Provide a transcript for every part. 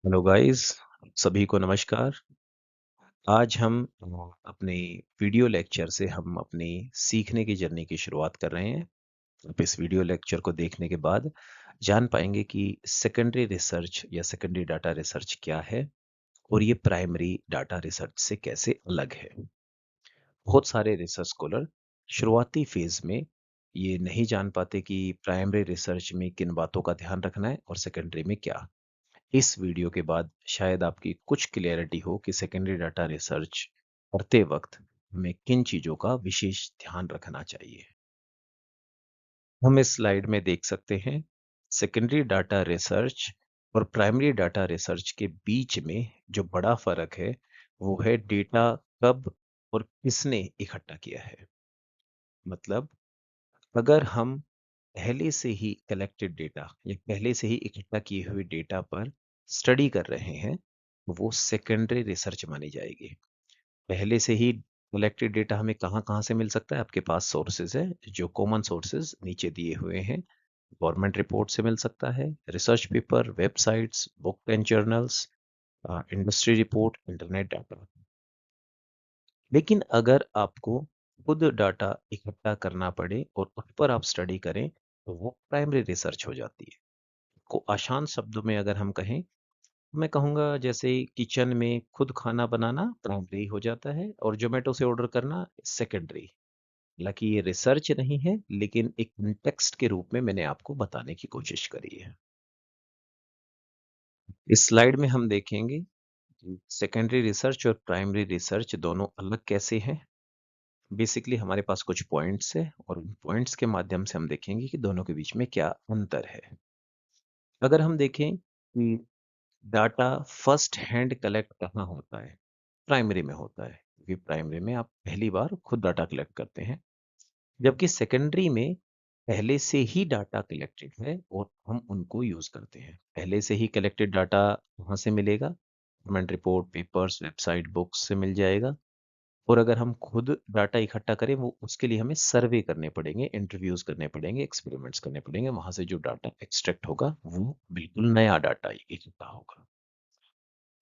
Hello guys, सभी को नमस्कार। आज हम अपने वीडियो लेक्चर से हम अपनी सीखने की जर्नी की शुरुआत कर रहे हैं। आप इस वीडियो लेक्चर को देखने के बाद जान पाएंगे कि सेकेंडरी रिसर्च या सेकेंडरी डाटा रिसर्च क्या है और ये प्राइमरी डाटा रिसर्च से कैसे अलग है। बहुत सारे रिसर्च स्कॉलर शुरुआती फेज में ये नहीं जान पाते कि प्राइमरी रिसर्च में किन बातों का ध्यान रखना है और सेकेंडरी में क्या। इस वीडियो के बाद शायद आपकी कुछ क्लियरिटी हो कि सेकेंडरी डाटा रिसर्च करते वक्त हमें किन चीजों का विशेष ध्यान रखना चाहिए। हम इस स्लाइड में देख सकते हैं सेकेंडरी डाटा रिसर्च और प्राइमरी डाटा रिसर्च के बीच में जो बड़ा फर्क है वो है डेटा कब और किसने इकट्ठा किया है। मतलब अगर हम पहले से ही कलेक्टेड डेटा या पहले से ही इकट्ठा किए हुए डेटा पर स्टडी कर रहे हैं तो वो सेकेंडरी रिसर्च मानी जाएगी। पहले से ही कलेक्टेड डेटा हमें कहाँ कहाँ से मिल सकता है। आपके पास सोर्सेज है जो कॉमन सोर्सेज नीचे दिए हुए हैं। गवर्नमेंट रिपोर्ट से मिल सकता है, research paper, websites, book and journals, industry report, internet data. लेकिन अगर आपको खुद डाटा इकट्ठा करना पड़े और उस पर आप स्टडी करें तो वो प्राइमरी रिसर्च हो जाती है। को आसान शब्दों में अगर हम कहें, मैं कहूँगा जैसे किचन में खुद खाना बनाना प्राइमरी हो जाता है और ज़ोमैटो से ऑर्डर करना सेकेंडरी। हालाँकि ये रिसर्च नहीं है, लेकिन एक कॉन्टेक्स्ट के रूप में मैंने आपको बताने की कोशिश करी है। इस स्लाइड में हम देखेंगे कि सेकेंडरी रिसर्च और प्राइमरी रिसर्च दोनों अलग कैसे हैं। बेसिकली हमारे पास कुछ पॉइंट्स है और उन पॉइंट्स के माध्यम से हम देखेंगे कि दोनों के बीच में क्या अंतर है। अगर हम देखें कि डाटा फर्स्ट हैंड कलेक्ट कहाँ होता है, प्राइमरी में होता है, क्योंकि प्राइमरी में आप पहली बार खुद डाटा कलेक्ट करते हैं। जबकि सेकेंडरी में पहले से ही डाटा कलेक्टेड है और हम उनको यूज करते हैं। पहले से ही कलेक्टेड डाटा कहाँ से मिलेगा? Government report, papers, website, books से मिल जाएगा। और अगर हम खुद डाटा इकट्ठा करें वो उसके लिए हमें सर्वे करने पड़ेंगे, इंटरव्यूज करने पड़ेंगे, एक्सपेरिमेंट्स करने पड़ेंगे। वहां से जो डाटा एक्सट्रैक्ट होगा वो बिल्कुल नया डाटा इकट्ठा होगा।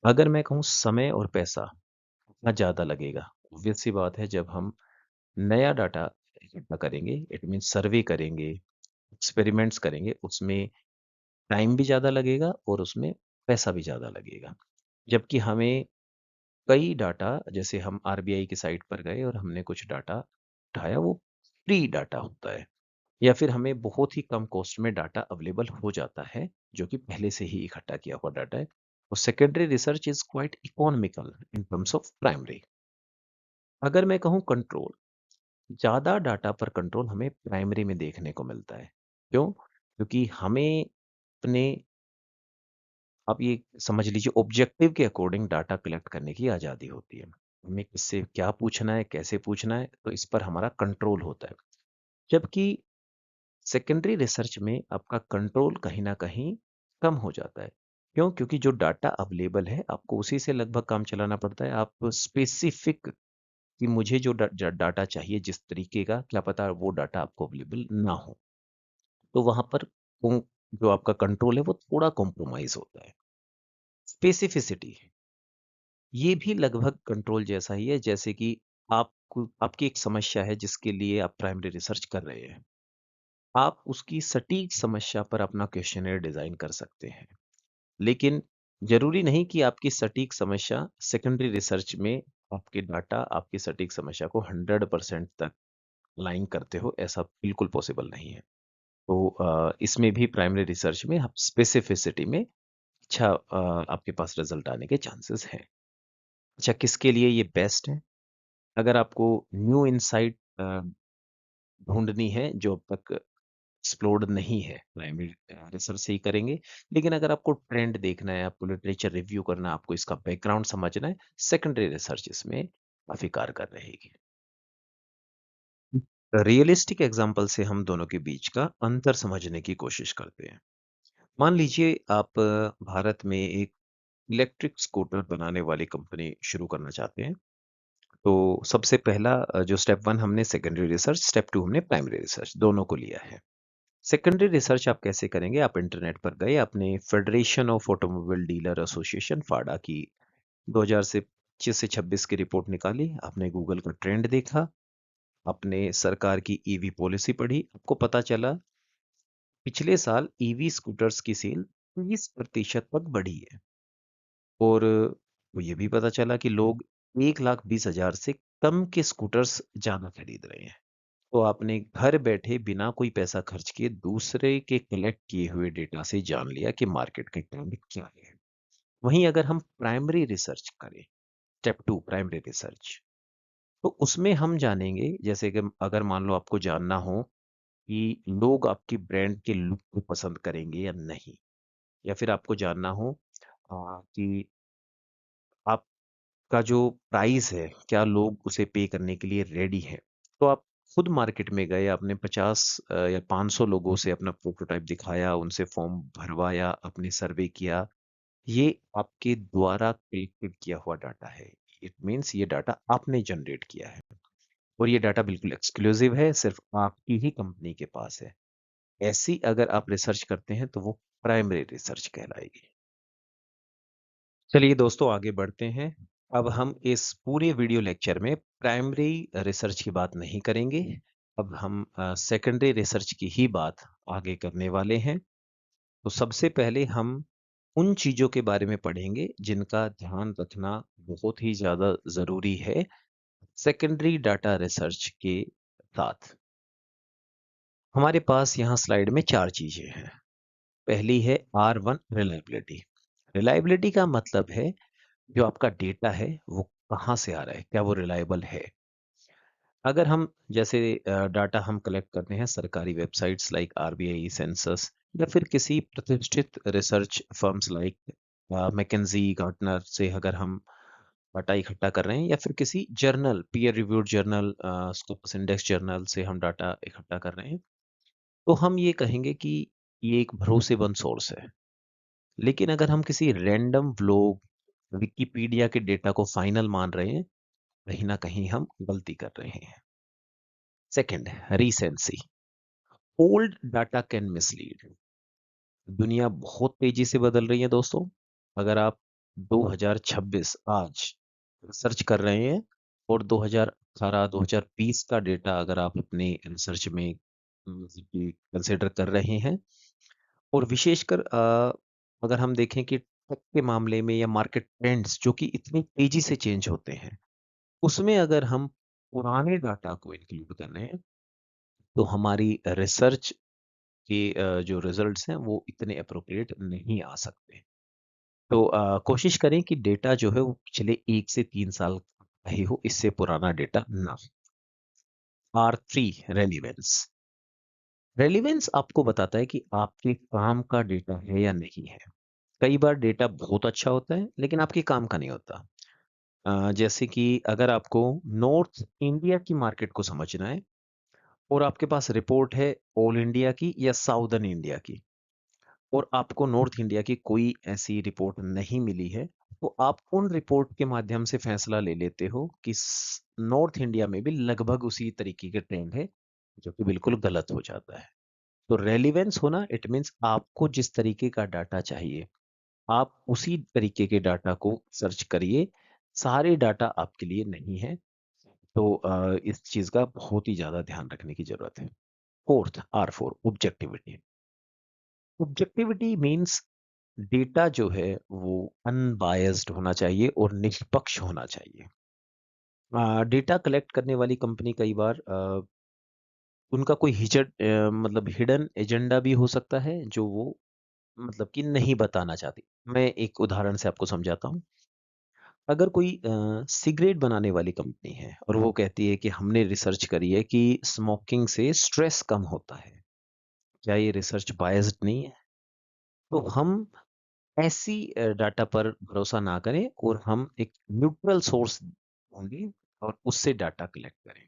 अगर मैं कहूँ समय और पैसा कितना ज़्यादा लगेगा, ऑब्वियस सी बात है जब हम नया डाटा इकट्ठा करेंगे, इट मीन्स सर्वे करेंगे, एक्सपेरिमेंट्स करेंगे, उसमें टाइम भी ज़्यादा लगेगा और उसमें पैसा भी ज़्यादा लगेगा। जबकि हमें कई डाटा, जैसे हम आरबीआई की साइट पर गए और हमने कुछ डाटा उठाया, वो फ्री डाटा होता है या फिर हमें बहुत ही कम कॉस्ट में डाटा अवेलेबल हो जाता है जो कि पहले से ही इकट्ठा किया हुआ डाटा है। और secondary research is quite economical in terms of primary. अगर मैं कहूँ कंट्रोल, ज़्यादा डाटा पर कंट्रोल हमें प्राइमरी में देखने को मिलता है। क्यों? क्योंकि हमें अपने, आप ये समझ लीजिए, ऑब्जेक्टिव के अकॉर्डिंग डाटा कलेक्ट करने की आज़ादी होती है। हमें किससे क्या पूछना है, कैसे पूछना है, तो इस पर हमारा कंट्रोल होता है। जबकि सेकेंडरी रिसर्च में आपका कंट्रोल कहीं न कहीं कम हो जाता है। क्यों? क्योंकि जो डाटा अवेलेबल है, आपको उसी से लगभग काम चलाना पड़ता है। आप स्पेसिफिक कि मुझे जो डाटा चाहिए जिस तरीके का, क्या पता वो डाटा आपको अवेलेबल ना हो। तो वहाँ पर कॉं जो आपका कंट्रोल है वो थोड़ा कॉम्प्रोमाइज़ होता है। स्पेसिफिसिटी, ये भी लगभग कंट्रोल जैसा ही है, जैसे कि आपकी एक समस्या है जिसके लिए आप प्राइमरी रिसर्च कर रहे हैं। आप उसकी सटीक समस्या पर अपना क्वेश्चनेयर डिज़ाइन कर सकते हैं। लेकिन ज़रूरी नहीं कि आपकी सटीक समस्या सेकेंडरी रिसर्च में आपके डाटा आपकी सटीक समस्या को 100% तक अलाइन करते हो, ऐसा बिल्कुल पॉसिबल नहीं है। तो इसमें भी प्राइमरी रिसर्च में आप स्पेसिफिसिटी में अच्छा आपके पास रिजल्ट आने के चांसेस हैं। अच्छा, किसके लिए ये बेस्ट है? अगर आपको न्यू इनसाइट ढूँढनी है जो अब तक एक्सप्लोर्ड नहीं है, प्राइमरी रिसर्च से ही करेंगे। लेकिन अगर आपको ट्रेंड देखना है, आपको लिटरेचर रिव्यू करना है, आपको इसका बैकग्राउंड समझना है, सेकेंडरी रिसर्च इसमें काफ़ी कारगर रहेगी। रियलिस्टिक एग्जाम्पल से हम दोनों के बीच का अंतर समझने की कोशिश करते हैं। मान लीजिए आप भारत में एक इलेक्ट्रिक स्कूटर बनाने वाली कंपनी शुरू करना चाहते हैं। तो सबसे पहला जो स्टेप 1 हमने सेकेंडरी रिसर्च, स्टेप 2 हमने प्राइमरी रिसर्च, दोनों को लिया है। सेकेंडरी रिसर्च आप कैसे करेंगे? आप इंटरनेट पर गए, आपने federation of automobile dealer association FADA की 2000 से 25 से 26 की रिपोर्ट निकाली, आपने गूगल का ट्रेंड देखा, आपने सरकार की ईवी पॉलिसी पढ़ी, आपको पता चला पिछले साल ईवी स्कूटर्स की सेल 30% तक बढ़ी है और वो ये भी पता चला कि लोग 1,20,000 से कम के स्कूटर्स ज़्यादा खरीद रहे हैं। तो आपने घर बैठे बिना कोई पैसा खर्च किए दूसरे के कलेक्ट किए हुए डेटा से जान लिया कि मार्केट का ट्रेंड क्या है। वहीं अगर हम प्राइमरी रिसर्च करें, स्टेप 2 प्राइमरी रिसर्च, तो उसमें हम जानेंगे जैसे कि अगर मान लो आपको जानना हो कि लोग आपकी ब्रांड के लुक को पसंद करेंगे या नहीं, या फिर आपको जानना हो कि आपका जो प्राइस है, क्या लोग उसे पे करने के लिए रेडी हैं? तो आप खुद मार्केट में गए, आपने 50 या 500 लोगों से अपना प्रोटोटाइप दिखाया, उनसे फॉर्म भरवाया, आपने सर्वे किया। ये आपके द्वारा कलेक्टेड किया हुआ डाटा है। इट मीन्स ये डाटा आपने जनरेट किया है और ये डाटा बिल्कुल एक्सक्लूसिव है, सिर्फ आपकी ही कंपनी के पास है। ऐसी अगर आप रिसर्च करते हैं तो वो प्राइमरी रिसर्च कहलाएगी। चलिए दोस्तों आगे बढ़ते हैं। अब हम इस पूरे वीडियो लेक्चर में प्राइमरी रिसर्च की बात नहीं करेंगे। अब हम सेकेंडरी रिसर्च की ही बात आगे करने वाले हैं। तो सबसे पहले हम उन चीज़ों के बारे में पढ़ेंगे जिनका ध्यान रखना बहुत ही ज़्यादा ज़रूरी है सेकेंडरी डाटा रिसर्च के साथ। हमारे पास यहाँ स्लाइड में 4 चीज़ें हैं। पहली है R1 रिलायबिलिटी। रिलायबिलिटी का मतलब है जो आपका डेटा है वो कहाँ से आ रहा है, क्या वो रिलायबल है? अगर हम जैसे डाटा हम कलेक्ट करते हैं सरकारी वेबसाइट्स लाइक आरबीआई, सेंसस या फिर किसी प्रतिष्ठित research firms like McKinsey, Gartner से अगर हम डाटा इकट्ठा कर रहे हैं या फिर किसी journal, peer reviewed journal, Scopus index journal से हम डाटा इकट्ठा कर रहे हैं, तो हम ये कहेंगे कि ये एक भरोसेमंद सोर्स है। लेकिन अगर हम किसी रैंडम ब्लॉग, विकिपीडिया के डेटा को फाइनल मान रहे हैं, कहीं ना कहीं हम गलती कर रहे हैं। Second, recency. Old data can mislead. दुनिया बहुत तेजी से बदल रही है दोस्तों। अगर आप 2026 आज रिसर्च कर रहे हैं और 2018 2020 का डेटा अगर आप अपने रिसर्च में कंसिडर कर रहे हैं और विशेषकर अगर हम देखें कि टेक के मामले में या मार्केट ट्रेंड्स जो कि इतनी तेजी से चेंज होते हैं, उसमें अगर हम पुराने डाटा को इंक्लूड कर रहे हैं, तो हमारी रिसर्च के जो रिजल्ट्स हैं वो इतने अप्रोप्रिएट नहीं आ सकते। तो कोशिश करें कि डेटा जो है वो पिछले 1 से 3 साल का ही हो, इससे पुराना डेटा ना हो। R3 relevance. रेलेवेंस आपको बताता है कि आपके काम का डेटा है या नहीं है। कई बार डेटा बहुत अच्छा होता है, लेकिन आपके काम का नहीं होता। जैसे कि अगर आपको नॉर्थ इंडिया की मार्केट को समझना है और आपके पास रिपोर्ट है ऑल इंडिया की या साउदर्न इंडिया की और आपको नॉर्थ इंडिया की कोई ऐसी रिपोर्ट नहीं मिली है, तो आप उन रिपोर्ट के माध्यम से फैसला ले लेते हो कि नॉर्थ इंडिया में भी लगभग उसी तरीके के ट्रेंड है, जो कि बिल्कुल गलत हो जाता है। तो रेलिवेंस होना इट मीन्स आपको जिस तरीके का डाटा चाहिए, आप उसी तरीके के डाटा को सर्च करिए। सारे डाटा आपके लिए नहीं है। तो इस चीज़ का बहुत ही ज़्यादा ध्यान रखने की ज़रूरत है। Fourth, R4 objectivity. Objectivity means data जो है वो अनबायस्ड होना चाहिए और निष्पक्ष होना चाहिए। डेटा कलेक्ट करने वाली कंपनी कई बार उनका कोई मतलब हिडन एजेंडा भी हो सकता है जो वो मतलब कि नहीं बताना चाहती। मैं एक उदाहरण से आपको समझाता हूँ। अगर कोई सिगरेट बनाने वाली कंपनी है और वो कहती है कि हमने रिसर्च करी है कि स्मोकिंग से स्ट्रेस कम होता है, क्या ये रिसर्च बायस्ड नहीं है? तो हम ऐसी डाटा पर भरोसा ना करें और हम एक न्यूट्रल सोर्स ढूंढें और उससे डाटा कलेक्ट करें।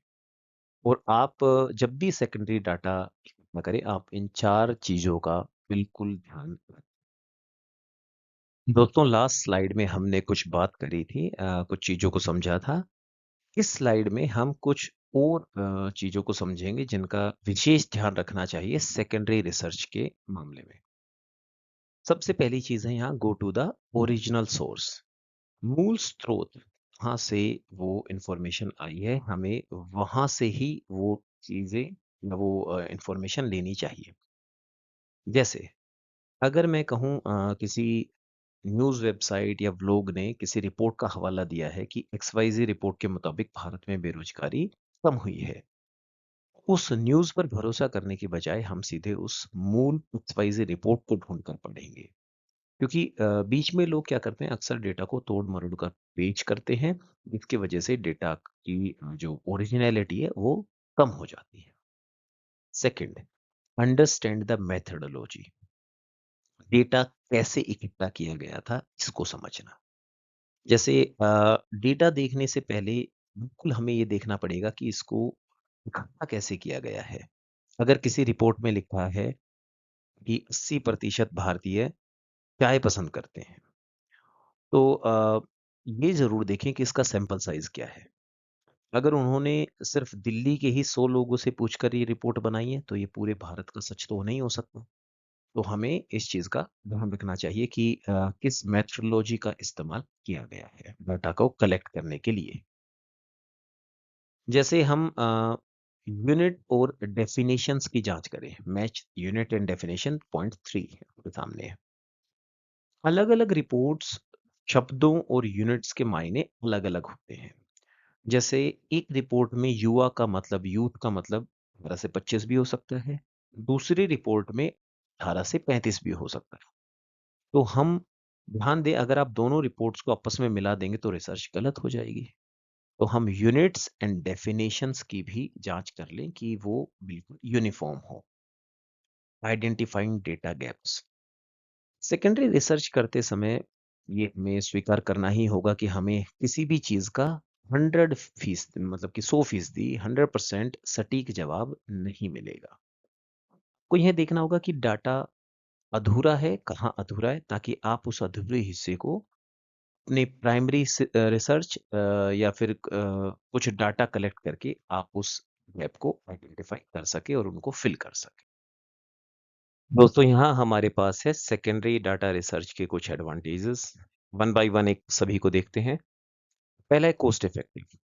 और आप जब भी सेकेंडरी डाटा इकट्ठा करें, आप इन 4 चीज़ों का बिल्कुल ध्यान रखें। दोस्तों लास्ट स्लाइड में हमने कुछ बात करी थी, कुछ चीज़ों को समझा था। इस स्लाइड में हम कुछ और चीज़ों को समझेंगे जिनका विशेष ध्यान रखना चाहिए सेकेंडरी रिसर्च के मामले में। सबसे पहली चीज़ है यहाँ go to the original source. मूल स्रोत जहाँ से वो इंफॉर्मेशन आई है, हमें वहाँ से ही वो चीज़ें या वो इंफॉर्मेशन लेनी चाहिए। जैसे अगर मैं कहूँ किसी न्यूज़ वेबसाइट या ब्लॉग ने किसी रिपोर्ट का हवाला दिया है कि XYZ रिपोर्ट के मुताबिक भारत में बेरोजगारी कम हुई है। उस न्यूज़ पर भरोसा करने के बजाय हम सीधे उस मूल XYZ रिपोर्ट को ढूँढ कर पढ़ेंगे। क्योंकि बीच में लोग क्या करते हैं अक्सर डेटा को तोड़-मरोड़ कर पेश करते हैं, जिसकी वजह से डेटा की जो ओरिजिनैलिटी है वो कम हो जाती है। Second, understand the methodology. Data कैसे इकट्ठा किया गया था, इसको समझना। जैसे डेटा देखने से पहले बिल्कुल हमें ये देखना पड़ेगा कि इसको इकट्ठा कैसे किया गया है। अगर किसी रिपोर्ट में लिखा है कि 80% भारतीय चाय पसंद करते हैं, तो ये ज़रूर देखें कि इसका सैंपल साइज़ क्या है। अगर उन्होंने सिर्फ़ दिल्ली के ही 100 लोगों से पूछकर ये रिपोर्ट बनाई है, तो ये पूरे भारत का सच तो नहीं हो सकता। तो हमें इस चीज़ का ध्यान रखना चाहिए कि किस मेथोडोलॉजी का इस्तेमाल किया गया है, डाटा को कलेक्ट करने के लिए। जैसे हम यूनिट और डेफिनिशंस की जाँच करें, match unit and definition point 3 आपके सामने है। अलग-अलग रिपोर्ट्स, शब्दों और यूनिट्स के मायने अलग-अलग होते हैं। जैसे एक रिपोर्ट में युवा का मतलब यूथ का मतलब 18 से 25 भी हो सकता है। दूसरी रिपोर्ट में 18 से 35 भी हो सकता है। तो हम ध्यान दें अगर आप दोनों रिपोर्ट्स को आपस में मिला देंगे तो रिसर्च गलत हो जाएगी। तो हम यूनिट्स एंड डेफिनेशंस की भी जांच कर लें कि वो बिल्कुल यूनिफॉर्म हो। Identifying data gaps. Secondary research करते समय ये हमें स्वीकार करना ही होगा कि हमें किसी भी चीज़ का 100% मतलब कि 100% 100% सटीक जवाब नहीं मिलेगा। को यह देखना होगा कि डाटा अधूरा है, कहाँ अधूरा है ताकि आप उस अधूरे हिस्से को अपनी प्राइमरी रिसर्च या फिर कुछ डाटा कलेक्ट करके आप उस गैप को आइडेंटिफाई कर सके और उनको फिल कर सके। दोस्तों यहाँ हमारे पास है सेकेंडरी डाटा रिसर्च के कुछ एडवांटेजेस। वन बाय वन एक सभी को देखते हैं। पहला है कॉस्ट इफेक्टिव।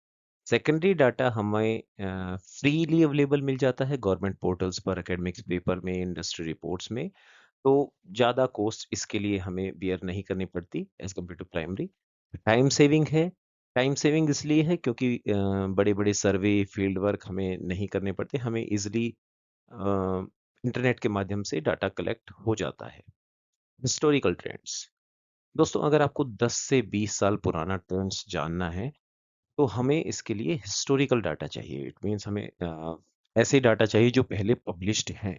सेकेंडरी डाटा हमें फ्रीली अवेलेबल मिल जाता है गवर्नमेंट पोर्टल्स पर, एकेडमिक्स पेपर में, इंडस्ट्री रिपोर्ट्स में। तो ज़्यादा कॉस्ट इसके लिए हमें बियर नहीं करनी पड़ती as compare to primary. Time saving है। टाइम सेविंग इसलिए है क्योंकि बड़े-बड़े सर्वे, फील्ड वर्क हमें नहीं करने पड़ते। हमें ईज़िली इंटरनेट के माध्यम से डाटा कलेक्ट हो जाता है। Historical trends. दोस्तों अगर आपको 10 से 20 साल पुराना ट्रेंड्स जानना है, तो हमें इसके लिए हिस्टोरिकल डाटा चाहिए। इट मीन्स हमें ऐसे डाटा चाहिए जो पहले पब्लिश्ड हैं।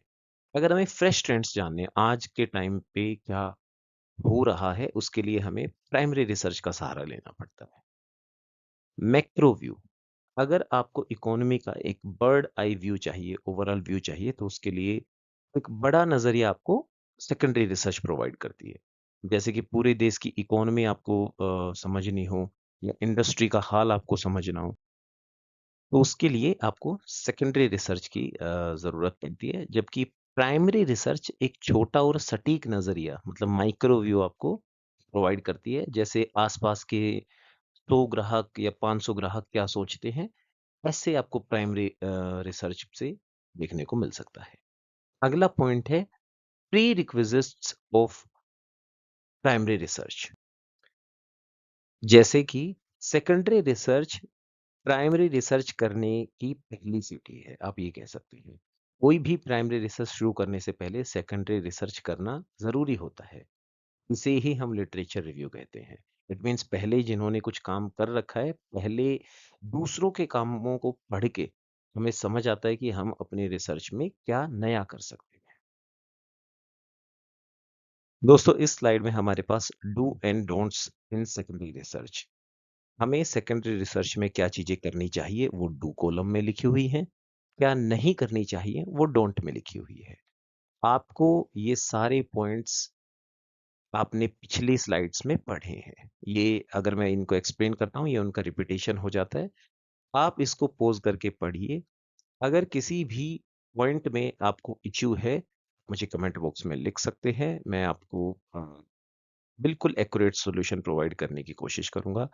अगर हमें फ्रेश ट्रेंड्स जानने हैं, आज के टाइम पे क्या हो रहा है, उसके लिए हमें प्राइमरी रिसर्च का सहारा लेना पड़ता है। Macro view. अगर आपको इकोनॉमी का एक बर्ड आई व्यू चाहिए, ओवरऑल व्यू चाहिए, तो उसके लिए एक बड़ा नज़रिया आपको सेकेंडरी रिसर्च प्रोवाइड करती है। जैसे कि पूरे देश की इकोनॉमी आपको समझनी हो या इंडस्ट्री का हाल आपको समझना हो, तो उसके लिए आपको सेकेंडरी रिसर्च की ज़रूरत पड़ती है। जबकि प्राइमरी रिसर्च एक छोटा और सटीक नज़रिया मतलब माइक्रो व्यू आपको प्रोवाइड करती है। जैसे आसपास के 100 ग्राहक या 500 ग्राहक क्या सोचते हैं, ऐसे आपको प्राइमरी रिसर्च से देखने को मिल सकता है। अगला पॉइंट है pre requisites of primary research. जैसे कि सेकेंडरी रिसर्च प्राइमरी रिसर्च करने की पहली सीढ़ी है, आप ये कह सकते हैं। कोई भी प्राइमरी रिसर्च शुरू करने से पहले सेकेंडरी रिसर्च करना ज़रूरी होता है। इसे ही हम लिटरेचर रिव्यू कहते हैं। इट मीन्स पहले जिन्होंने कुछ काम कर रखा है, पहले दूसरों के कामों को पढ़ के हमें समझ आता है कि हम अपनी रिसर्च में क्या नया कर सकते हैं। दोस्तों इस स्लाइड में हमारे पास do and don'ts in secondary research. हमें सेकेंडरी रिसर्च में क्या चीज़ें करनी चाहिए वो डू कॉलम में लिखी हुई हैं। क्या नहीं करनी चाहिए वो डोंट में लिखी हुई है। आपको ये सारे पॉइंट्स आपने पिछली स्लाइड्स में पढ़े हैं। ये अगर मैं इनको एक्सप्लेन करता हूँ ये उनका रिपीटेशन हो जाता है। आप इसको पॉज़ करके पढ़िए। अगर किसी भी पॉइंट में आपको इश्यू है, मुझे कमेंट बॉक्स में लिख सकते हैं। मैं आपको बिल्कुल एक्यूरेट सॉल्यूशन प्रोवाइड करने की कोशिश करूँगा।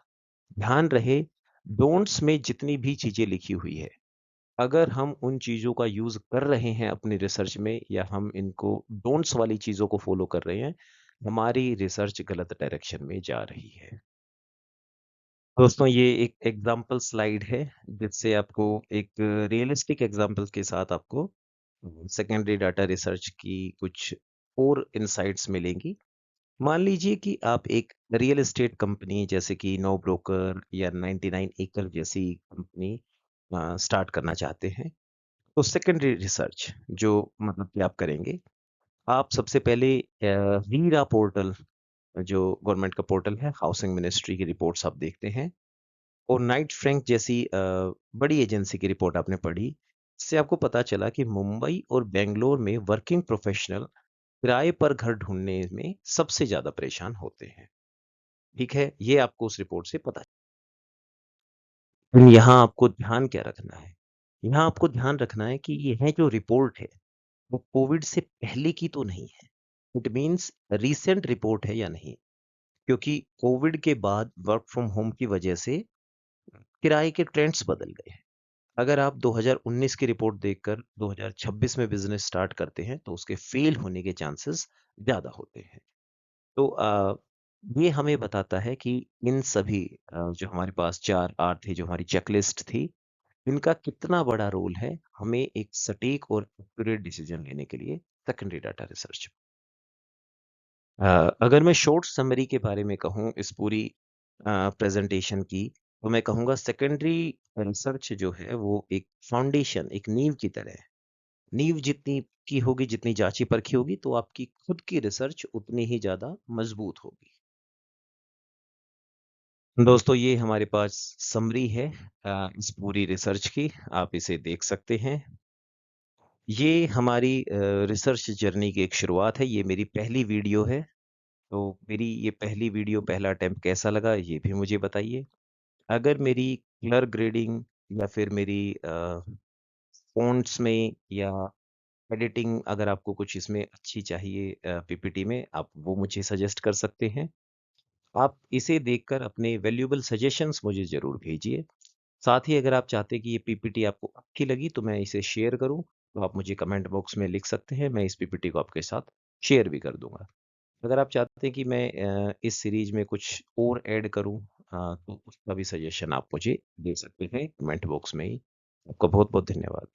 ध्यान रहे, डोंट्स में जितनी भी चीज़ें लिखी हुई है, अगर हम उन चीज़ों का यूज़ कर रहे हैं अपनी रिसर्च में या हम इनको डोंट्स वाली चीज़ों को फ़ॉलो कर रहे हैं, हमारी रिसर्च गलत डायरेक्शन में जा रही है। दोस्तों, ये एक एग्ज़ाम्पल स्लाइड है, जिससे आपको एक रियलिस्टिक एग्ज़ाम्पल के साथ आपको सेकेंडरी डाटा रिसर्च की कुछ और इनसाइट्स मिलेंगी। मान लीजिए कि आप एक रियल एस्टेट कंपनी जैसे कि नो ब्रोकर या 99 एकड़ जैसी कंपनी स्टार्ट करना चाहते हैं। तो सेकेंडरी रिसर्च जो मतलब कि आप करेंगे, आप सबसे पहले वीरा पोर्टल जो गवर्नमेंट का पोर्टल है, हाउसिंग मिनिस्ट्री की रिपोर्ट्स आप देखते हैं और नाइट फ्रैंक जैसी बड़ी एजेंसी की रिपोर्ट आपने पढ़ी। इससे आपको पता चला कि मुंबई और बेंगलोर में वर्किंग प्रोफेशनल किराए पर घर ढूँढने में सबसे ज़्यादा परेशान होते हैं। ठीक है? ये आपको उस रिपोर्ट से पता यहाँ आपको ध्यान क्या रखना है? यहाँ आपको ध्यान रखना है कि यह जो रिपोर्ट है, वो कोविड से पहले की तो नहीं है। इट मीन्स रीसेंट रिपोर्ट है या नहीं? क्योंकि कोविड के बाद वर्क फ्रॉम होम की वजह से किराए के ट्रेंड्स बदल गए हैं। अगर आप 2019 की रिपोर्ट देखकर 2026 में बिज़नेस स्टार्ट करते हैं, तो उसके फेल होने के चांसेस ज़्यादा होते हैं। तो ये हमें बताता है कि इन सभी जो हमारे पास 4 आर थे, जो हमारी चेकलिस्ट थी, इनका कितना बड़ा रोल है हमें एक सटीक और एक्यूरेट डिसीजन लेने के लिए सेकेंडरी डाटा रिसर्च। अगर मैं शॉर्ट समरी के बारे में कहूँ इस पूरी प्रेजेंटेशन की, तो मैं कहूँगा सेकेंडरी रिसर्च जो है वो एक फाउंडेशन, एक नींव की तरह है। नींव जितनी की होगी, जितनी जाँची परखी होगी, तो आपकी खुद की रिसर्च उतनी ही ज़्यादा मजबूत होगी। दोस्तों, ये हमारे पास समरी है इस पूरी रिसर्च की, आप इसे देख सकते हैं। ये हमारी रिसर्च जर्नी की एक शुरुआत है, ये मेरी पहली वीडियो है, तो मेरी ये पहली वीडियो, पहला अटेम्प्ट कैसा लगा, ये भी मुझे बताइए। अगर मेरी कलर ग्रेडिंग या फिर मेरी फ़ॉन्ट्स में या एडिटिंग अगर आपको कुछ इसमें अच्छी चाहिए पीपीटी में, आप वो मुझे सजेस्ट कर सकते हैं। आप इसे देखकर अपने वैल्यूएबल सजेशंस मुझे ज़रूर भेजिए। साथ ही अगर आप चाहते हैं कि ये पीपीटी आपको अच्छी लगी तो मैं इसे शेयर करूँ, तो आप मुझे कमेंट बॉक्स में लिख सकते हैं, मैं इस पीपीटी को आपके साथ शेयर भी कर दूँगा। अगर आप चाहते हैं कि मैं इस सीरीज़ में कुछ और ऐड करूँ तो उसका भी सजेशन आप मुझे दे सकते हैं कमेंट बॉक्स में ही। आपका बहुत-बहुत धन्यवाद।